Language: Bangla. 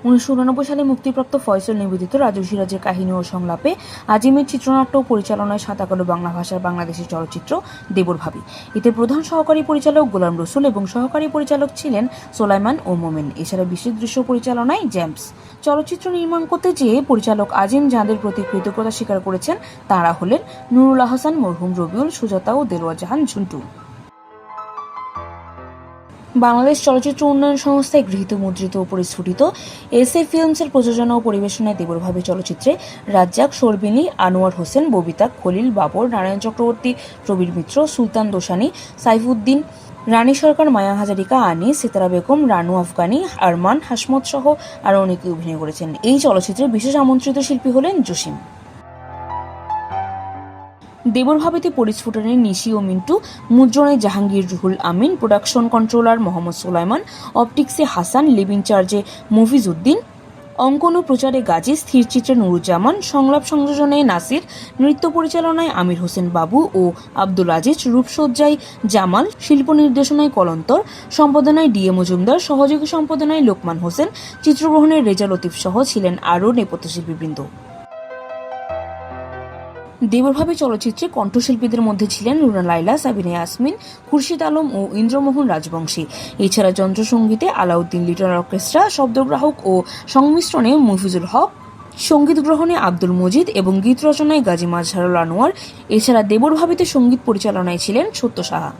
1989 সালে মুক্তিপ্রাপ্ত ফয়সল নিবেদিত রাজু সিরাজের কাহিনী ও সংলাপে আজিমের চিত্রনাট্য ও পরিচালনায় সাদা কালো বাংলা ভাষার বাংলাদেশের চলচ্চিত্র দেবর ভাবি। এতে প্রধান সহকারী পরিচালক গোলাম রসুল এবং সহকারী পরিচালক ছিলেন সোলাইমান ও মোমেন। এছাড়া বিশেষ দৃশ্য পরিচালনায় জেমস। চলচ্চিত্র নির্মাণ করতে যেয়ে পরিচালক আজিম যাঁদের প্রতি কৃতজ্ঞতা স্বীকার করেছেন তাঁরা হলেন নুরুল আহসান, মরহুম রবিউল, সুজাতা ও দেলোয়ার জাহান ঝুন্টু। বাংলাদেশ চলচ্চিত্র উন্নয়ন সংস্থায় গৃহীত, মুদ্রিত ও পরিস্ফুটিত এসএ ফিল্মসের প্রযোজনা ও পরিবেশনায় দেবর ভাবি চলচ্চিত্রে রাজ্জাক, শর্বিনী, আনোয়ার হোসেন, ববিতা, খলিল, বাবর, নারায়ণ চক্রবর্তী, প্রবীর মিত্র, সুলতান দোসানি, সাইফুদ্দিন, রানী সরকার, মায়া হাজারিকা, আনি, সিতারা বেগম, রানু আফগানি, আরমান, হাসমত সহ আরও অনেকে অভিনয় করেছেন। এই চলচ্চিত্রে বিশেষ আমন্ত্রিত শিল্পী হলেন জসিম। দেবর ভাবিতে পরিস্ফুটনে নিশি ও মিন্টু, মুদ্রণে জাহাঙ্গীর, রুহুল আমিন, প্রোডাকশন কন্ট্রোলার মোহাম্মদ সুলাইমান, অপটিক্সে হাসান, লিভিং চার্জে মফিজ উদ্দিন, অঙ্কন ও প্রচারে গাজী, স্থিরচিত্রে নুরুজ্জামান, সংলাপ সংযোজনে নাসির, নৃত্য পরিচালনায় আমির হোসেন বাবু ও আব্দুল আজিজ, রূপসজ্জায় জামাল, শিল্প নির্দেশনায় কলন্তর, সম্পাদনায় ডিএ মজুমদার, সহযোগী সম্পাদনায় লোকমান হোসেন, চিত্রগ্রহণে রেজা লতিফ সহ ছিলেন আরও নেপথ্য শিল্পীবৃন্দ। দেবর ভাবি চলচ্চিত্রে কণ্ঠশিল্পীদের মধ্যে ছিলেন রুনা লায়লা, সাবিনা ইয়াসমিন, খুরশিদ আলম ও ইন্দ্রমোহন রাজবংশী। এছাড়া যন্ত্রসঙ্গীতে আলাউদ্দিন লিটল অর্কেস্ট্রা, শব্দগ্রাহক ও সংমিশ্রণে মফিজুল হক, সঙ্গীত গ্রহণে আব্দুল মজিদ এবং গীত রচনায় গাজী মাজহারুল আনোয়ার। এছাড়া দেবর ভাবিতে সঙ্গীত পরিচালনায় ছিলেন সত্য সাহা।